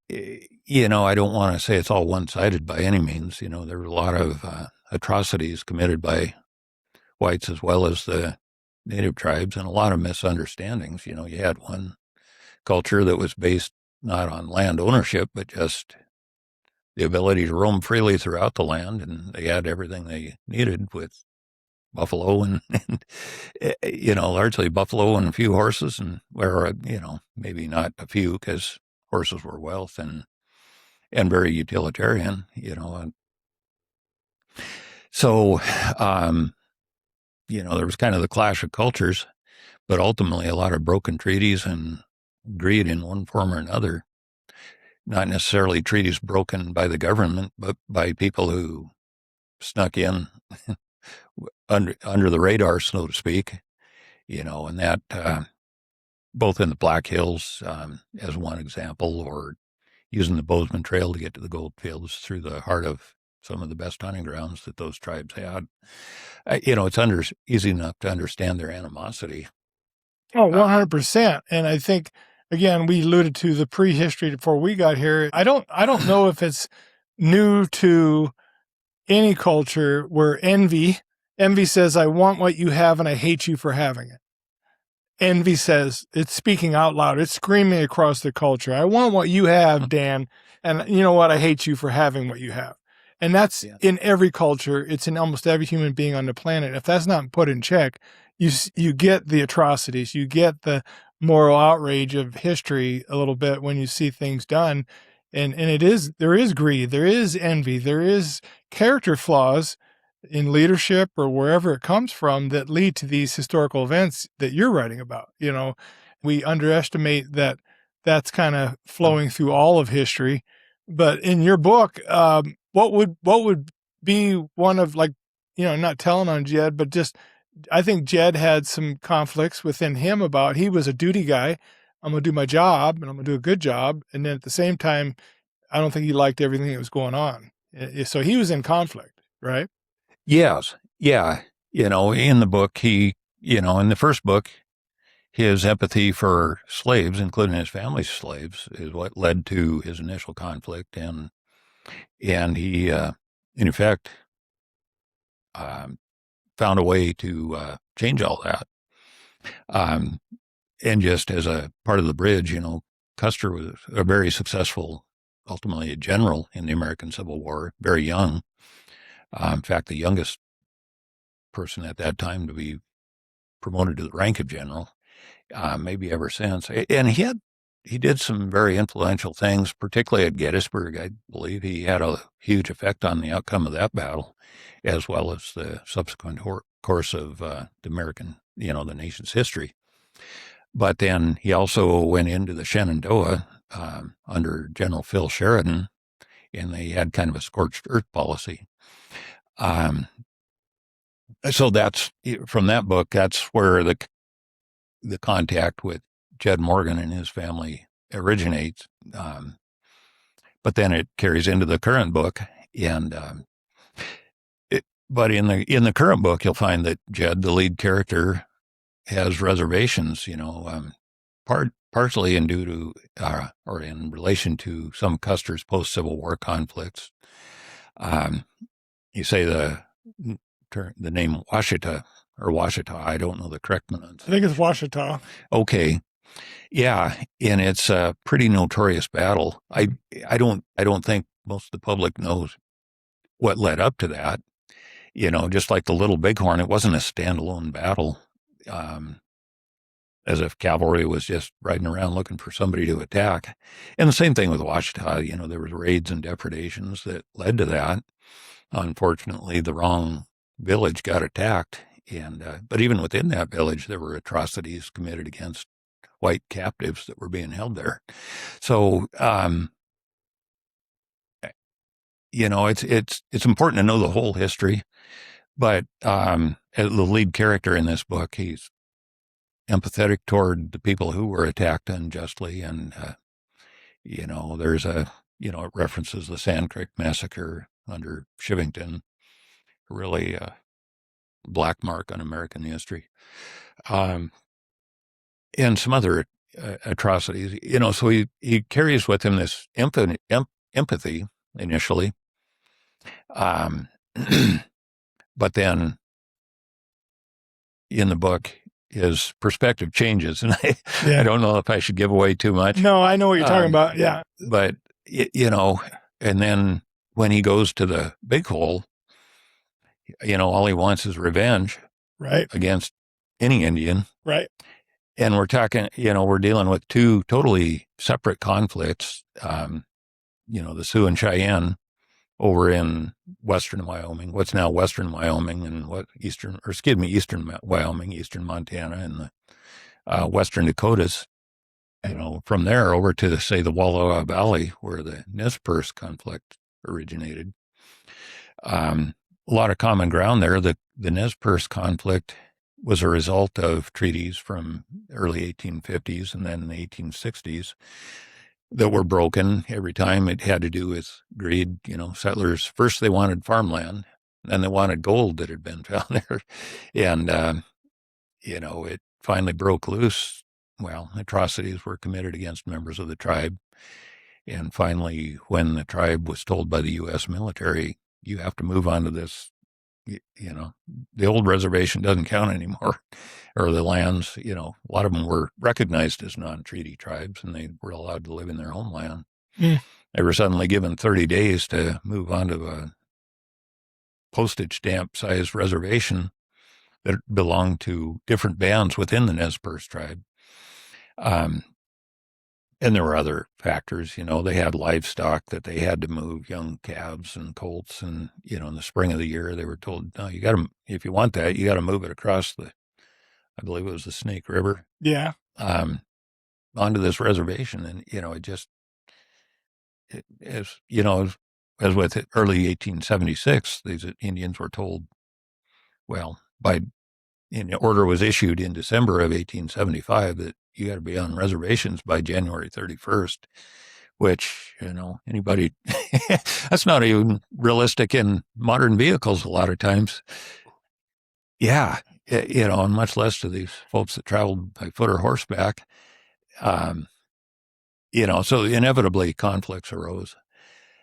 don't want to say it's all one-sided by any means. There were a lot of atrocities committed by whites as well as the native tribes and a lot of misunderstandings. You had one culture that was based not on land ownership, but just the ability to roam freely throughout the land, and they had everything they needed with buffalo and largely buffalo and a few horses, and where, maybe not a few, because horses were wealth and very utilitarian, And so, there was kind of the clash of cultures, but ultimately a lot of broken treaties and greed in one form or another. Not necessarily treaties broken by the government, but by people who snuck in under the radar, so to speak, and that both in the Black Hills, as one example, or using the Bozeman Trail to get to the gold fields through the heart of some of the best hunting grounds that those tribes had. It's easy enough to understand their animosity. Oh, 100%. And I think, again, we alluded to the prehistory before we got here. I don't know if it's new to any culture where envy says, I want what you have and I hate you for having it. Envy says, it's speaking out loud. It's screaming across the culture. I want what you have, Dan. And you know what? I hate you for having what you have. And that's in every culture. It's in almost every human being on the planet. If that's not put in check, you get the atrocities, you get the moral outrage of history a little bit when you see things done. And there is greed, there is envy, there is character flaws in leadership or wherever it comes from that lead to these historical events that you're writing about. We underestimate that that's kind of flowing through all of history. But in your book, what would be one of, like, not telling on Jed, but just, I think Jed had some conflicts within him about, he was a duty guy. I'm going to do my job and I'm going to do a good job. And then at the same time, I don't think he liked everything that was going on. So he was in conflict, right? Yes. Yeah. In the book, in the first book, his empathy for slaves, including his family's slaves, is what led to his initial conflict. And he, in effect, found a way to change all that. And just as a part of the bridge, Custer was a very successful, ultimately a general in the American Civil War, very young. In fact, the youngest person at that time to be promoted to the rank of general, maybe ever since. And he did some very influential things, particularly at Gettysburg. I believe he had a huge effect on the outcome of that battle, as well as the subsequent course of the American, the nation's history. But then he also went into the Shenandoah under General Phil Sheridan, and they had kind of a scorched earth policy. So that's, from that book, that's where the contact with Jed Morgan and his family originates. But then it carries into the current book, and but in the current book, you'll find that Jed, the lead character, has reservations. Partially in due to or in relation to some Custer's post-Civil War conflicts. You say the name Washita or Washita. I don't know the correct pronunciation. I think it's Washita. Okay. Yeah, and it's a pretty notorious battle. I don't think most of the public knows what led up to that. Just like the Little Bighorn, it wasn't a standalone battle, as if cavalry was just riding around looking for somebody to attack. And the same thing with Washita. There was raids and depredations that led to that. Unfortunately, the wrong village got attacked, and but even within that village, there were atrocities committed against white captives that were being held there. So, it's important to know the whole history. But the lead character in this book, he's empathetic toward the people who were attacked unjustly, and there's it references the Sand Creek Massacre under Chivington, really a black mark on American history, and some other atrocities. So he carries with him this empathy initially, but then in the book, his perspective changes, and I don't know if I should give away too much. No, I know what you're talking about. Yeah, but And then when he goes to the big hole, all he wants is revenge Right. against any Indian. Right. And we're talking, we're dealing with two totally separate conflicts. The Sioux and Cheyenne over in western Wyoming, what's now western Wyoming, and eastern Wyoming, eastern Montana, and the western Dakotas. From there over to, say, the Wallowa Valley, where the Nez Perce conflict originated. A lot of common ground there. The Nez Perce conflict was a result of treaties from early 1850s and then the 1860s that were broken every time. It had to do with greed. Settlers, first they wanted farmland, then they wanted gold that had been found there. And, it finally broke loose. Well, atrocities were committed against members of the tribe. And finally, when the tribe was told by the U.S. military, you have to move on to this, the old reservation doesn't count anymore, or the lands, a lot of them were recognized as non-treaty tribes, and they were allowed to live in their homeland. Mm. They were suddenly given 30 days to move on to a postage stamp sized reservation that belonged to different bands within the Nez Perce tribe. And there were other factors, they had livestock that they had to move, young calves and colts. And, in the spring of the year, they were told, no, if you want that, you got to move it across I believe it was the Snake River. Yeah. Onto this reservation. And, as with early 1876, these Indians were told, an order was issued in December of 1875 that you got to be on reservations by January 31st, which, anybody, that's not even realistic in modern vehicles a lot of times. Yeah. And much less to these folks that traveled by foot or horseback. So inevitably conflicts arose.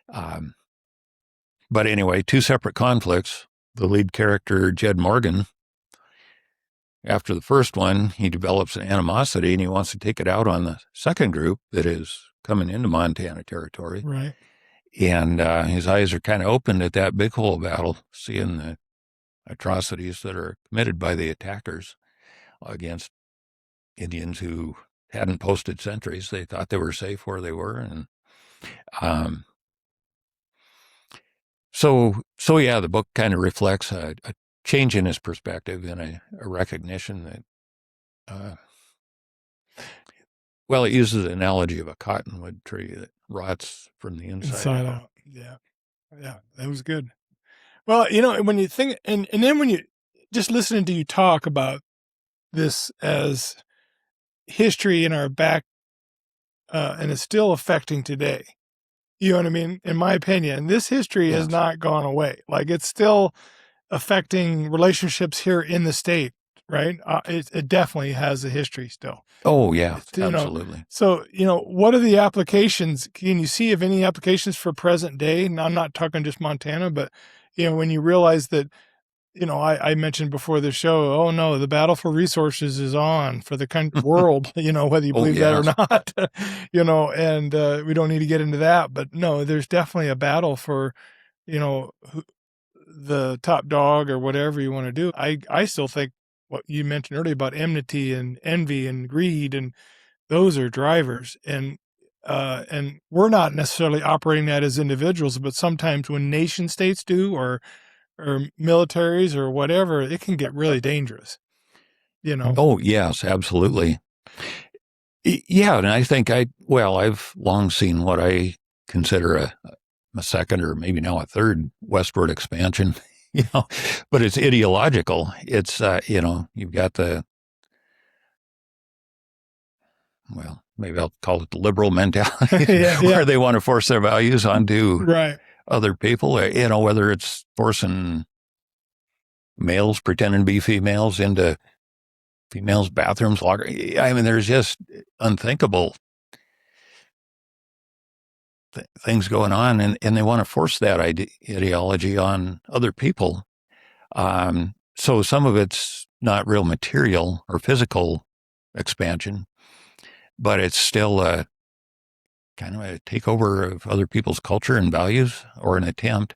But anyway, two separate conflicts. The lead character, Jed Morgan, after the first one, he develops an animosity and he wants to take it out on the second group that is coming into Montana territory. Right. And his eyes are kind of opened at that big hole battle, seeing the atrocities that are committed by the attackers against Indians who hadn't posted sentries. They thought they were safe where they were. And so yeah, the book kind of reflects a change in his perspective and a recognition that, it uses the analogy of a cottonwood tree that rots from the inside out. Yeah. Yeah. That was good. Well, when you think, and then when you just listening to you talk about this as history in our back, and it's still affecting today. You know what I mean? In my opinion, this history has not gone away. Like, it's still affecting relationships here in the state, right? It definitely has a history still. Oh, yeah, absolutely. So, what are the applications? Can you see if any applications for present day? And I'm not talking just Montana, but, when you realize that, I mentioned before the show, oh no, the battle for resources is on for the world, whether you believe that or not, and we don't need to get into that, but no, there's definitely a battle for, the top dog or whatever you want to do. I still think what you mentioned earlier about enmity and envy and greed, and those are drivers. And we're not necessarily operating that as individuals, but sometimes when nation states do, or militaries or whatever, it can get really dangerous, Oh, yes, absolutely. Yeah. And I think I've long seen what I consider a second or maybe now a third westward expansion, but it's ideological. It's, you've got maybe I'll call it the liberal mentality, where they want to force their values onto other people, whether it's forcing males pretending to be females into females' bathrooms. I mean, there's just unthinkable things going on, and they want to force that ideology on other people. So some of it's not real material or physical expansion, but it's still kind of a takeover of other people's culture and values, or an attempt.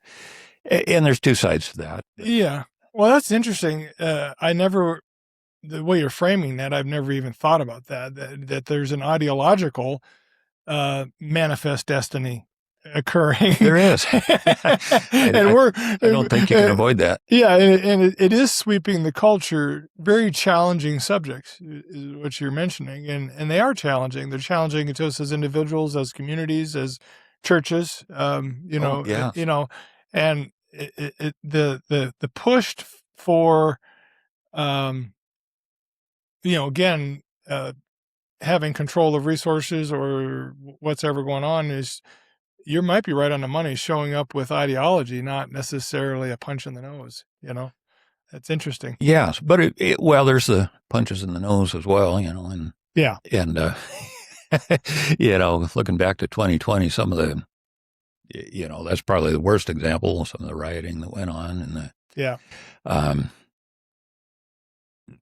And there's two sides to that. Yeah. Well, that's interesting. The way you're framing that, I've never even thought about that there's an ideological manifest destiny occurring. There is. I don't think you can avoid that. Yeah, and it is sweeping the culture. Very challenging subjects is what you're mentioning, and they are challenging. They're challenging to us as individuals, as communities, as churches. And the push for again, having control of resources or what's ever going on is, you might be right on the money, showing up with ideology, not necessarily a punch in the nose. That's interesting. Yes, but there's the punches in the nose as well, and yeah, and looking back to 2020, some of the, that's probably the worst example. Some of the rioting that went on, and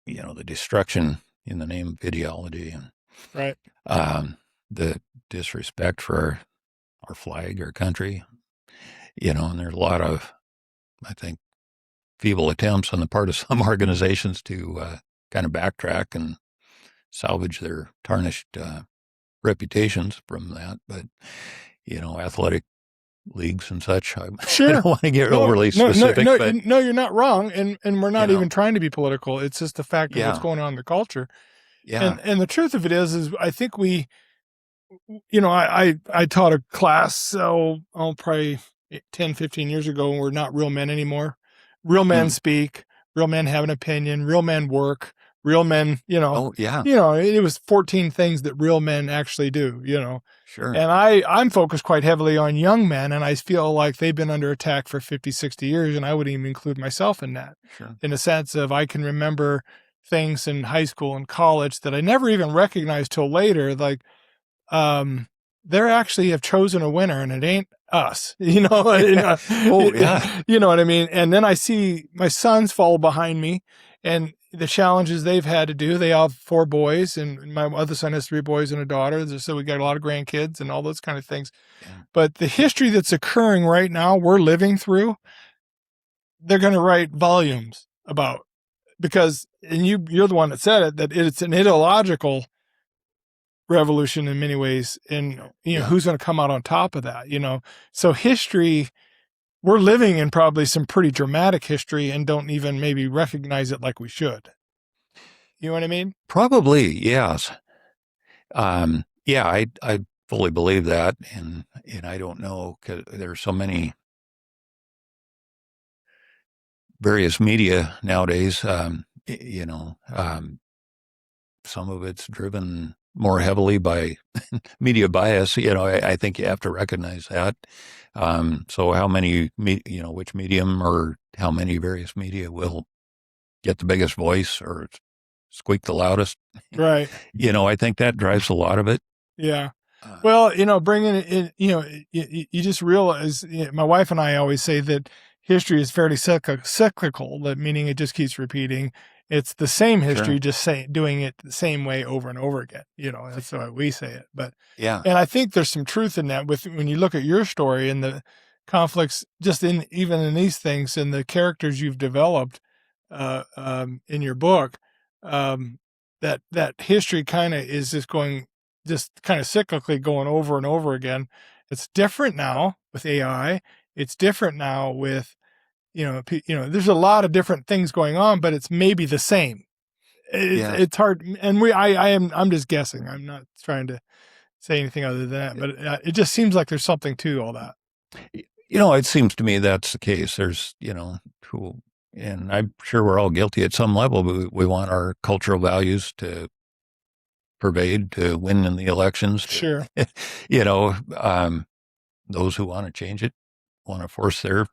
the destruction in the name of ideology, and right, the disrespect for our flag, our country, and there's a lot of, I think, feeble attempts on the part of some organizations to kind of backtrack and salvage their tarnished reputations from that. But, athletic leagues and such, sure. I don't want to get overly specific. No, you're not wrong. And we're not even trying to be political. It's just the fact of what's going on in the culture. Yeah. And the truth of it is I think I taught a class, probably 10, 15 years ago, and we're not real men anymore. Real men speak, real men have an opinion, real men work, real men, it was 14 things that real men actually do, Sure. And I'm focused quite heavily on young men, and I feel like they've been under attack for 50, 60 years, and I would even include myself in that. Sure. In the sense of, I can remember things in high school and college that I never even recognized till later, like, they actually have chosen a winner, and it ain't us, you know what I mean? And then I see my sons follow behind me, and the challenges they've had to do. They have 4 boys, and my other son has 3 boys and a daughter. So we got a lot of grandkids and all those kind of things. Yeah. But the history that's occurring right now, we're living through, they're going to write volumes about, because, and you're the one that said it, that it's an ideological revolution in many ways. And, who's going to come out on top of that, So history, we're living in probably some pretty dramatic history and don't even maybe recognize it like we should. You know what I mean? Probably, yes. I fully believe that. And I don't know, because there's so many various media nowadays, some of it's driven more heavily by media bias. I think you have to recognize that. So how many, which medium or how many various media will get the biggest voice or squeak the loudest? Right. I think that drives a lot of it. Yeah. Well, bringing it in, you just realize, my wife and I always say that history is fairly cyclical, that meaning it just keeps repeating. It's the same history, sure, just doing it the same way over and over again. That's the way we say it. But yeah, and I think there's some truth in that. When you look at your story and the conflicts, just even in these things and the characters you've developed in your book, that history kind of is just kind of cyclically going over and over again. It's different now with AI. It's different now with, there's a lot of different things going on, but it's maybe the same. It's hard. And I'm just guessing. I'm not trying to say anything other than that, but it just seems like there's something to all that. It seems to me that's the case. There's, and I'm sure we're all guilty at some level, but we want our cultural values to pervade, to win in the elections. Sure. Those who want to change it want to force their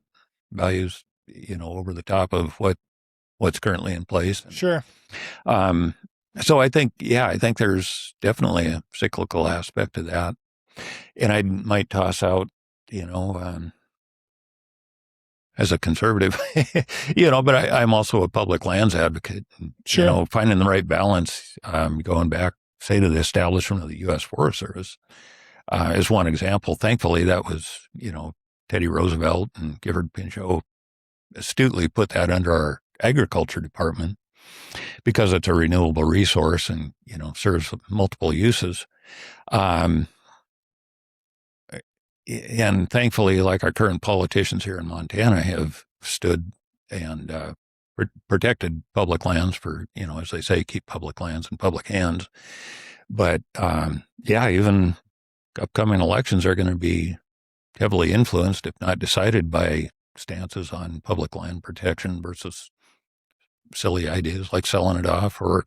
values, over the top of what's currently in place. Sure. So I think there's definitely a cyclical aspect to that. And I might toss out, as a conservative, but I'm also a public lands advocate. Sure. Finding the right balance, going back, say, to the establishment of the U.S. Forest Service. as one example. Thankfully, that was, Teddy Roosevelt and Gifford Pinchot astutely put that under our agriculture department because it's a renewable resource and, serves multiple uses. And thankfully, like our current politicians here in Montana have stood and protected public lands for, as they say, keep public lands in public hands. But even upcoming elections are going to be heavily influenced, if not decided, by stances on public land protection versus silly ideas like selling it off or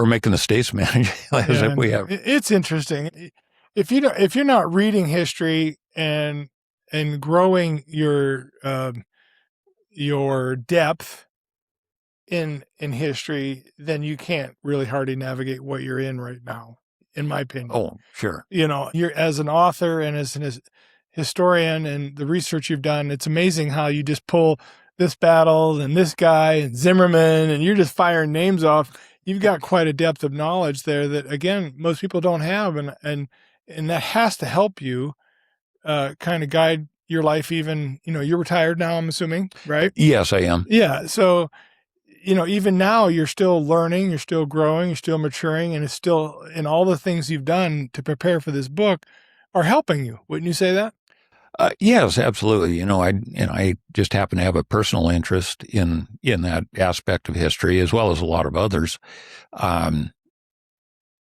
making the states manage as if we have. It's interesting. If you're not reading history and growing your depth in history, then you can't really hardly navigate what you're in right now, in my opinion. Oh, sure. You're as an author and as an historian and the research you've done, it's amazing how you just pull this battle and this guy and Zimmerman and you're just firing names off. You've got quite a depth of knowledge there that, again, most people don't have. And that has to help you kind of guide your life. Even, you're retired now, I'm assuming, right? Yes, I am. Yeah. So, even now you're still learning, you're still growing, you're still maturing, and it's still, and all the things you've done to prepare for this book are helping you. Wouldn't you say that? Yes, absolutely. I just happen to have a personal interest in that aspect of history as well as a lot of others.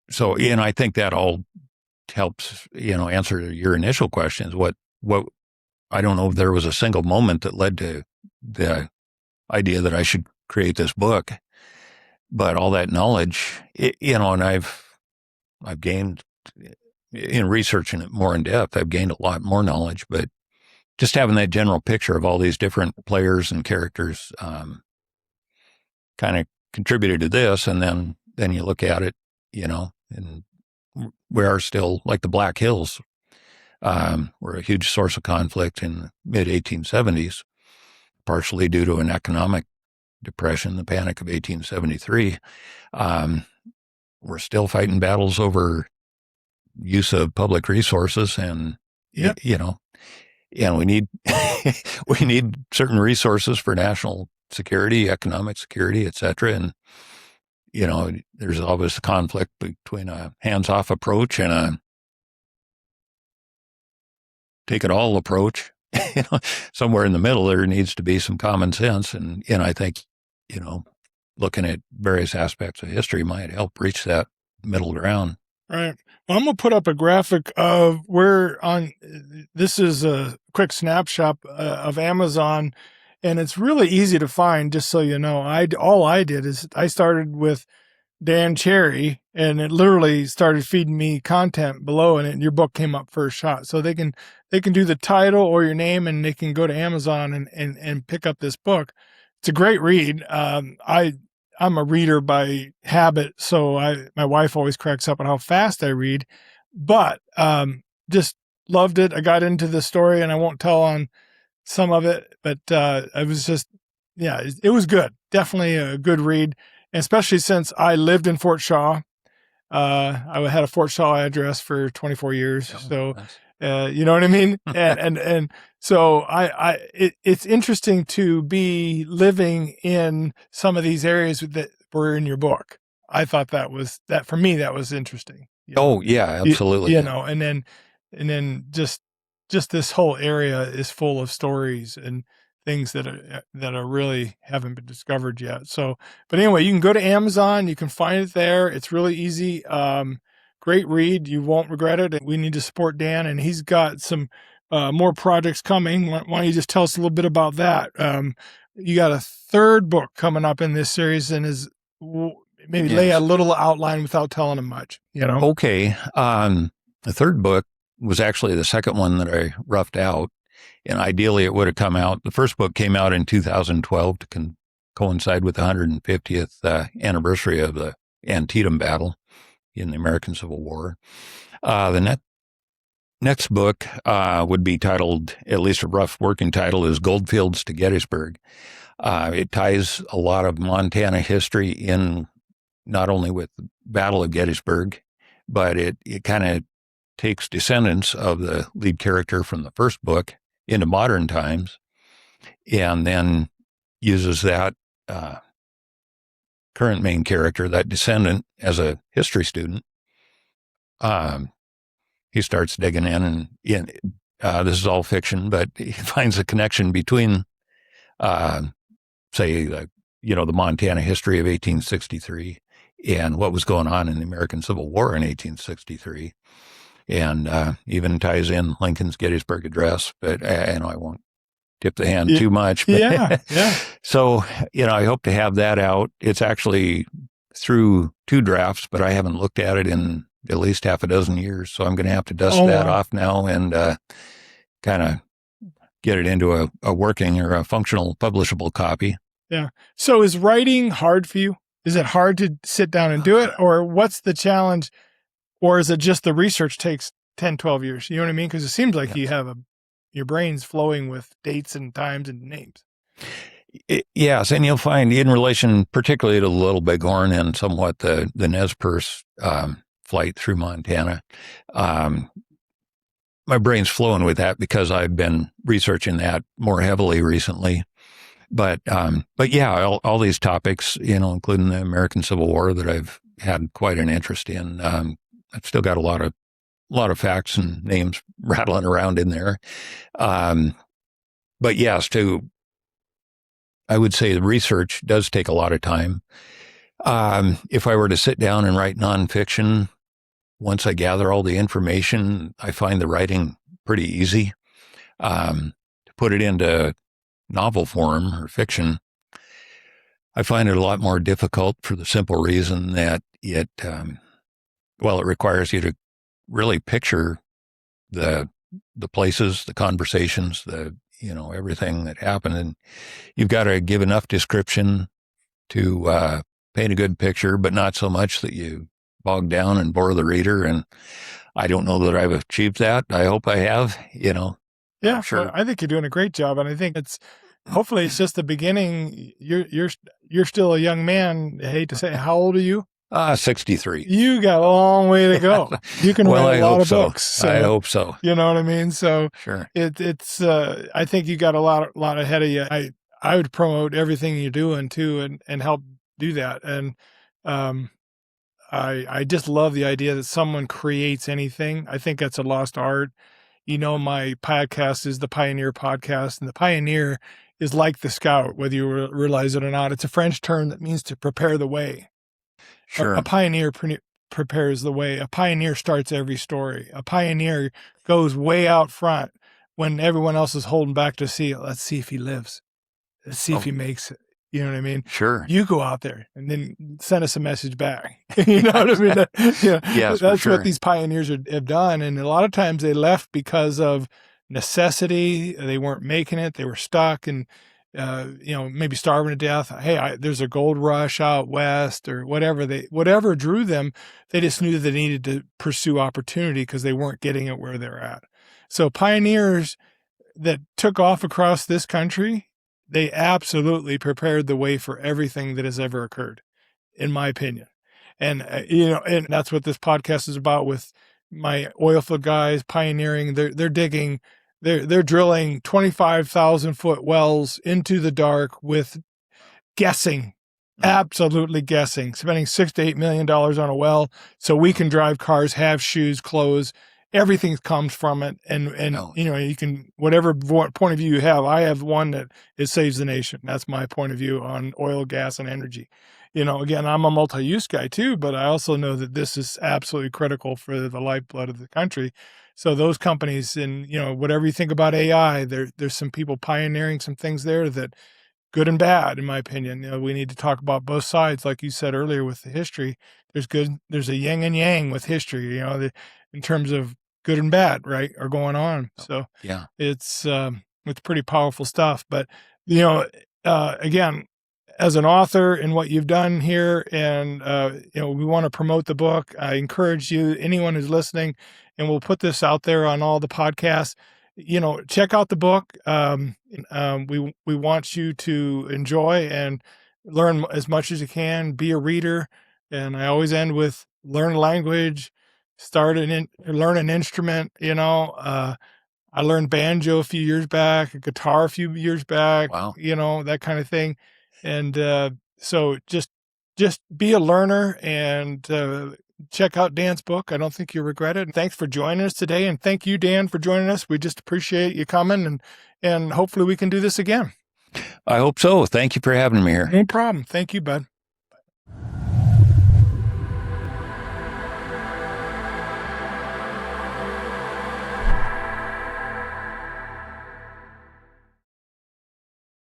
So, I think that all helps, answer your initial questions. What I don't know if there was a single moment that led to the idea that I should create this book, but all that knowledge, and I've gained in researching it more in depth, I've gained a lot more knowledge, but just having that general picture of all these different players and characters kind of contributed to this. And then you look at it, and we are still like the Black Hills, were a huge source of conflict in the mid 1870s, partially due to an economic depression, the Panic of 1873. We're still fighting battles over use of public resources, and and we need we need certain resources for national security, economic security, etc. And there's always a conflict between a hands-off approach and a take-it-all approach. Somewhere in the middle, there needs to be some common sense, and I think looking at various aspects of history might help reach that middle ground. Right. Well, I'm going to put up a graphic of this is a quick snapshot of Amazon, and it's really easy to find, just so you know. All I did is I started with Dan Cherry, and it literally started feeding me content below, and your book came up first shot. So they can do the title or your name, and they can go to Amazon and pick up this book. It's a great read. I'm a reader by habit, so my wife always cracks up at how fast I read, but just loved it. I got into the story, and I won't tell on some of it, but I was just, it was good. Definitely a good read, and especially since I lived in Fort Shaw. I had a Fort Shaw address for 24 years, so nice. You know what I mean? and so it's interesting to be living in some of these areas that were in your book. I thought that for me, that was interesting. Oh yeah, absolutely. And then just this whole area is full of stories and things that are really haven't been discovered yet. So, but anyway, you can go to Amazon, you can find it there. It's really easy. Great read. You won't regret it. We need to support Dan, and he's got some more projects coming. Why don't you just tell us a little bit about that? You got a third book coming up in this series, and lay a little outline without telling him much, Okay. The third book was actually the second one that I roughed out, and ideally it would have come out. The first book came out in 2012 to coincide with the 150th anniversary of the Antietam battle in the American Civil War. The next book would be titled, at least a rough working title, is Goldfields to Gettysburg. It ties a lot of Montana history in, not only with the Battle of Gettysburg, but it kind of takes descendants of the lead character from the first book into modern times, and then uses that current main character, that descendant, as a history student. He starts digging in, and this is all fiction, but he finds a connection between, say, the Montana history of 1863 and what was going on in the American Civil War in 1863, and even ties in Lincoln's Gettysburg Address. But I won't tip the hand too much. But Yeah. So, I hope to have that out. It's actually through 2 drafts, but I haven't looked at it in at least half a dozen years. So I'm going to have to dust that off now and kind of get it into a working or a functional publishable copy. Yeah. So is writing hard for you? Is it hard to sit down and do it? Or what's the challenge? Or is it just the research takes 10, 12 years? You know what I mean? Because it seems like you have your brain's flowing with dates and times and names. Yes, and you'll find in relation particularly to the Little Bighorn and somewhat the Nez Perce flight through Montana, my brain's flowing with that because I've been researching that more heavily recently. But yeah, all these topics, including the American Civil War that I've had quite an interest in. I've still got a lot of facts and names rattling around in there. But yes, I would say the research does take a lot of time. If I were to sit down and write nonfiction, once I gather all the information, I find the writing pretty easy. To put it into novel form or fiction, I find it a lot more difficult for the simple reason that it requires you to really picture the places, the conversations, everything that happened. And you've got to give enough description to paint a good picture, but not so much that you bog down and bore the reader. And I don't know that I've achieved that. I hope I have, Yeah, sure. Well, I think you're doing a great job. And I think hopefully it's just the beginning. You're still a young man. I hate to say, how old are you? 63. You got a long way to go. You can write a lot of books. So, I hope so. You know what I mean? So sure. It's I think you got a lot ahead of you. I would promote everything you're doing too and help do that. And I just love the idea that someone creates anything. I think that's a lost art. My podcast is the Pioneer Podcast, and the pioneer is like the scout, whether you realize it or not. It's a French term that means to prepare the way. Sure. A pioneer prepares the way. A pioneer starts every story. A pioneer goes way out front when everyone else is holding back to see it. Let's see if he lives. Let's see if he makes it. You know what I mean? Sure. You go out there and then send us a message back. You know what I mean? Yes, that's sure. what these pioneers have done. And a lot of times they left because of necessity. They weren't making it. They were stuck and, maybe starving to death. Hey, there's a gold rush out west or whatever drew them. They just knew that they needed to pursue opportunity because they weren't getting it where they're at. So pioneers that took off across this country, they absolutely prepared the way for everything that has ever occurred, in my opinion. And, and that's what this podcast is about with my oil field guys pioneering. They're digging, they're drilling 25,000 foot wells into the dark with guessing, absolutely guessing, spending $6 to $8 million on a well so we can drive cars, have shoes, clothes. Everything comes from it. And you can, whatever point of view you have, I have one that it saves the nation. That's my point of view on oil, gas, and energy. Again, I'm a multi-use guy too, but I also know that this is absolutely critical for the lifeblood of the country. So those companies and, whatever you think about AI, there's some people pioneering some things there that good and bad, in my opinion. We need to talk about both sides. Like you said earlier with the history, there's a yin and yang with history, in terms of good and bad, right, are going on. So yeah, it's pretty powerful stuff. But, again, as an author and what you've done here, and, we want to promote the book. I encourage you, anyone who's listening, and we'll put this out there on all the podcasts, check out the book. We want you to enjoy and learn as much as you can, be a reader. And I always end with learn language, learn an instrument. I learned banjo a few years back, a guitar a few years back. Wow. That kind of thing. And so just be a learner and check out Dan's book. I don't think you'll regret it. And thanks for joining us today. And thank you, Dan, for joining us. We just appreciate you coming, and hopefully we can do this again. I hope so. Thank you for having me here. No problem. Thank you, bud.